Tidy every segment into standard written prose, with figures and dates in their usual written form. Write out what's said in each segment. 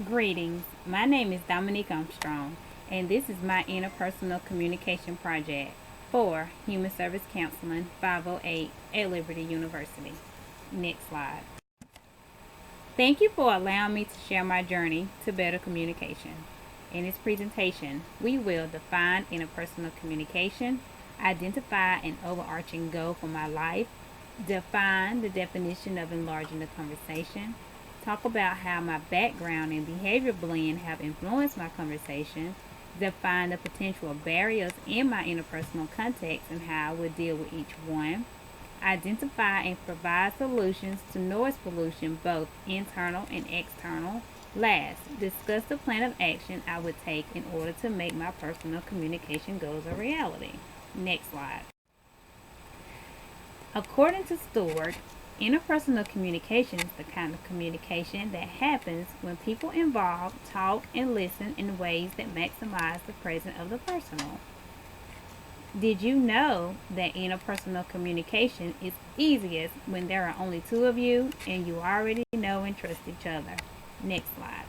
Greetings, my name is Dominique Armstrong, and this is my interpersonal communication project for Human Service Counseling 508 at Liberty University. Next slide. Thank you for allowing me to share my journey to better communication. In this presentation, we will define interpersonal communication, identify an overarching goal for my life, define the definition of enlarging the conversation, talk about how my background and behavior blend have influenced my conversation, define the potential barriers in my interpersonal context and how I would deal with each one, identify and provide solutions to noise pollution, both internal and external. Last, discuss the plan of action I would take in order to make my personal communication goals a reality. Next slide. According to Stewart, interpersonal communication is the kind of communication that happens when people involved talk and listen in ways that maximize the presence of the personal. Did you know that interpersonal communication is easiest when there are only two of you and you already know and trust each other? Next slide.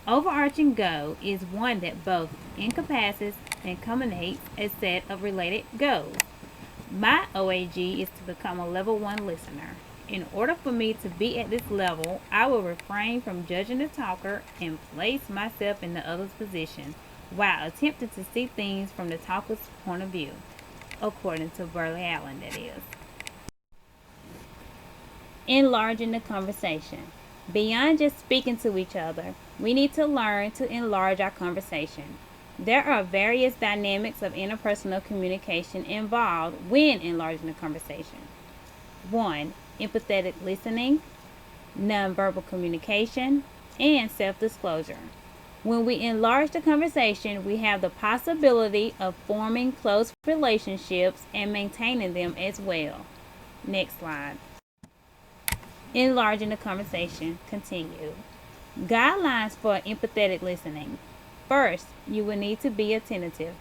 Overarching goal is one that both encompasses and culminates a set of related goals. My OAG is to become a level 1 listener. In order for me to be at this level, I will refrain from judging the talker and place myself in the other's position while attempting to see things from the talker's point of view, according to Burley Allen, that is. Enlarging the conversation. Beyond just speaking to each other, we need to learn to enlarge our conversation. There are various dynamics of interpersonal communication involved when enlarging the conversation. 1. Empathetic listening, nonverbal communication, and self-disclosure. When we enlarge the conversation, we have the possibility of forming close relationships and maintaining them as well. Next slide. Enlarging the conversation. Continue. Guidelines for empathetic listening. First, you will need to be attentive.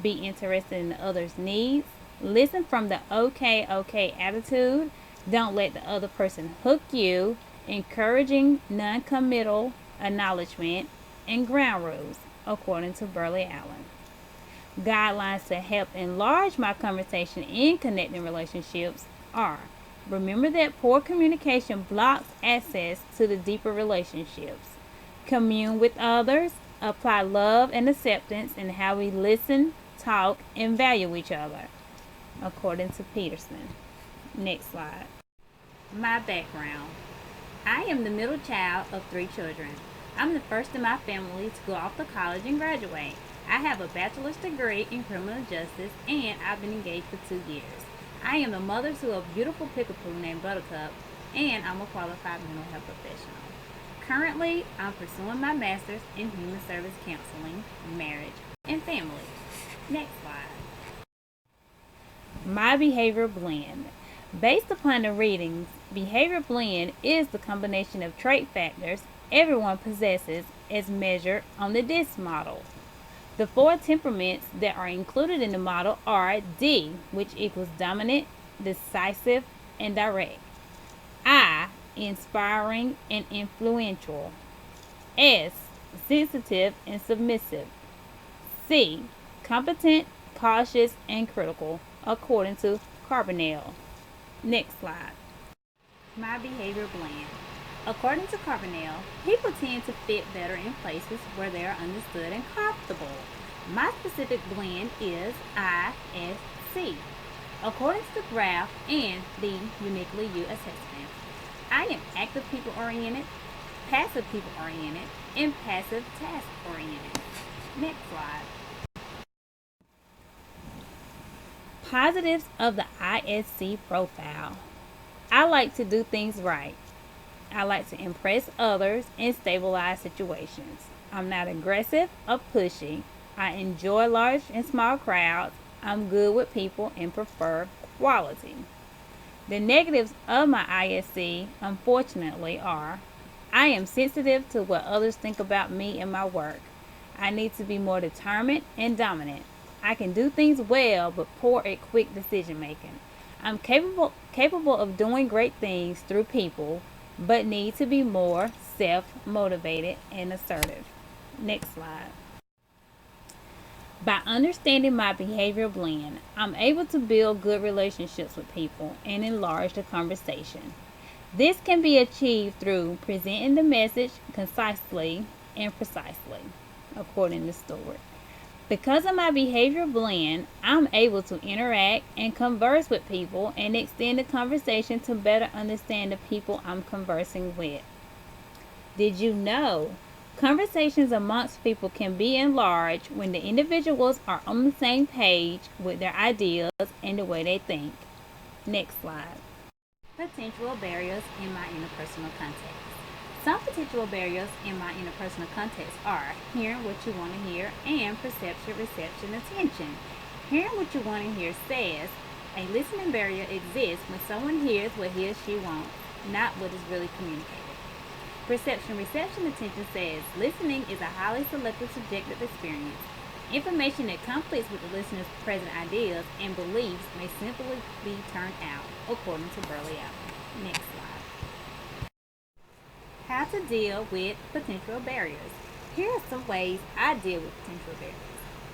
Be interested in the other's needs. Listen from the okay attitude. Don't let the other person hook you. Encouraging non-committal acknowledgement and ground rules, according to Burley Allen. Guidelines to help enlarge my conversation in connecting relationships are: remember that poor communication blocks access to the deeper relationships. Commune with others. Apply love and acceptance in how we listen, talk, and value each other, according to Peterson. Next slide. My background. I am the middle child of 3 children. I'm the first in my family to go off to college and graduate. I have a bachelor's degree in criminal justice and I've been engaged for 2 years. I am the mother to a beautiful pickapoo named Buttercup, and I'm a qualified mental health professional. Currently, I'm pursuing my master's in human service counseling, marriage, and family. Next slide. My behavior blend. Based upon the readings, behavior blend is the combination of trait factors everyone possesses as measured on the DISC model. The 4 temperaments that are included in the model are D, which equals dominant, decisive, and direct. I, inspiring and influential. S, sensitive and submissive. C, competent, cautious, and critical, according to Carbonell. Next slide. My behavior blend. According to Carbonell, people tend to fit better in places where they are understood and comfortable. My specific blend is ISC. According to the graph and the Uniquely You assessment, I am active people-oriented, passive people-oriented, and passive task-oriented. Next slide. Positives of the ISC profile. I like to do things right. I like to impress others and stabilize situations. I'm not aggressive or pushy. I enjoy large and small crowds. I'm good with people and prefer quality. The negatives of my ISC, unfortunately, are: I am sensitive to what others think about me and my work. I need to be more determined and dominant. I can do things well, but poor at quick decision making. I'm capable of doing great things through people, but need to be more self-motivated, and assertive. Next slide. By understanding my behavioral blend, I'm able to build good relationships with people and enlarge the conversation. This can be achieved through presenting the message concisely and precisely, according to Stewart. Because of my behavioral blend, I'm able to interact and converse with people and extend the conversation to better understand the people I'm conversing with. Did you know? Conversations amongst people can be enlarged when the individuals are on the same page with their ideas and the way they think. Next slide. Potential barriers in my interpersonal context. Some potential barriers in my interpersonal context are hearing what you want to hear and perception, reception, attention. Hearing what you want to hear says a listening barrier exists when someone hears what he or she wants, not what is really communicated. Perception, reception, attention says listening is a highly selective subjective experience. Information that conflicts with the listener's present ideas and beliefs may simply be turned out, according to Burley Allen. Next slide. How to deal with potential barriers. Here are some ways I deal with potential barriers.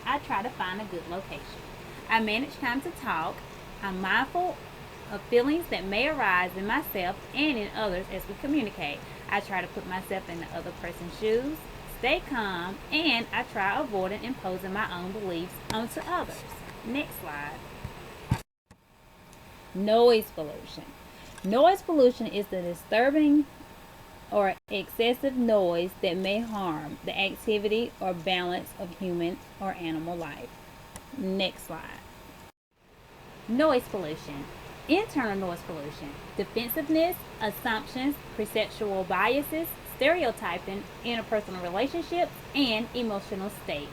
I try to find a good location. I manage time to talk. I'm mindful of feelings that may arise in myself and in others as we communicate. I try to put myself in the other person's shoes, stay calm, and I try avoiding imposing my own beliefs onto others. Next slide. Noise pollution. Noise pollution is the disturbing or excessive noise that may harm the activity or balance of human or animal life. Next slide. Noise pollution. Internal noise pollution. Defensiveness, assumptions, perceptual biases, stereotyping, interpersonal relationships, and emotional state.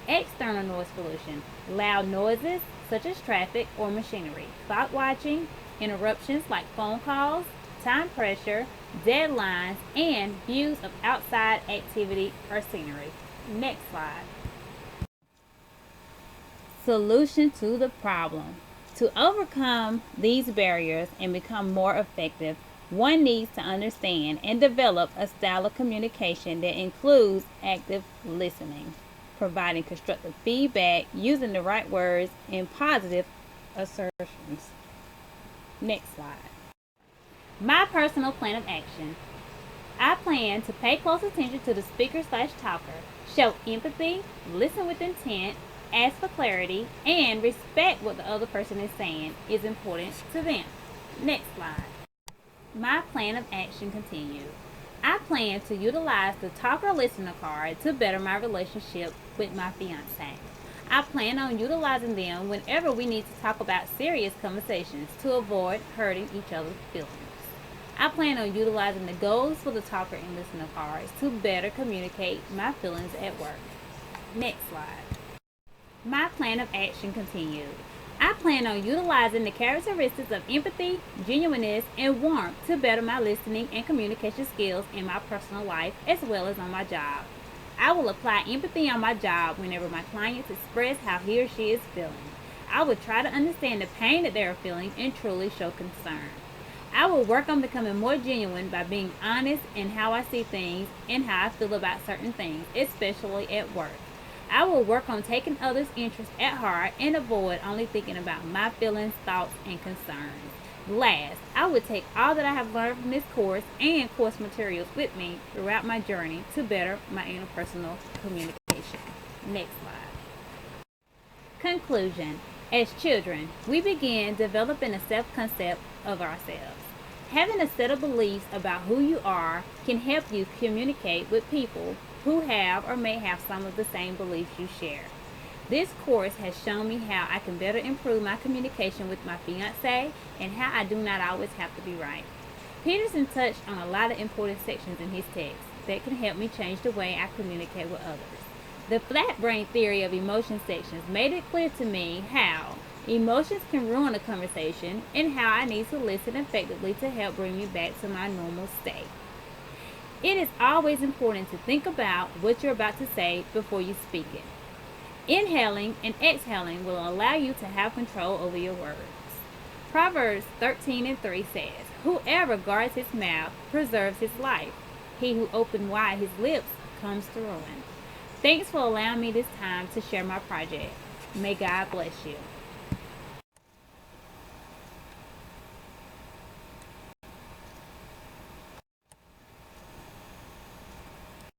External noise pollution. Loud noises such as traffic or machinery, clock watching, interruptions like phone calls, time pressure, deadlines, and views of outside activity or scenery. Next slide. Solution to the problem. To overcome these barriers and become more effective, one needs to understand and develop a style of communication that includes active listening, providing constructive feedback, using the right words, and positive assertions. Next slide. My personal plan of action. I plan to pay close attention to the speaker/talker, show empathy, listen with intent, ask for clarity, and respect what the other person is saying is important to them. Next slide. My plan of action continued. I plan to utilize the talker-listener card to better my relationship with my fiance. I plan on utilizing them whenever we need to talk about serious conversations to avoid hurting each other's feelings. I plan on utilizing the goals for the talker and listener cards to better communicate my feelings at work. Next slide. My plan of action continued. I plan on utilizing the characteristics of empathy, genuineness, and warmth to better my listening and communication skills in my personal life as well as on my job. I will apply empathy on my job whenever my clients express how he or she is feeling. I will try to understand the pain that they are feeling and truly show concern. I will work on becoming more genuine by being honest in how I see things and how I feel about certain things, especially at work. I will work on taking others' interests at heart and avoid only thinking about my feelings, thoughts, and concerns. Last, I will take all that I have learned from this course and course materials with me throughout my journey to better my interpersonal communication. Next slide. Conclusion. As children, we begin developing a self-concept of ourselves. Having a set of beliefs about who you are can help you communicate with people who have or may have some of the same beliefs you share. This course has shown me how I can better improve my communication with my fiancé and how I do not always have to be right. Peterson touched on a lot of important sections in his text that can help me change the way I communicate with others. The flat brain theory of emotion sections made it clear to me how emotions can ruin a conversation and how I need to listen effectively to help bring me back to my normal state. It is always important to think about what you're about to say before you speak it. Inhaling and exhaling will allow you to have control over your words. Proverbs 13:3 says, "Whoever guards his mouth preserves his life. He who opened wide his lips comes to ruin. Thanks for allowing me this time to share my project. May God bless you.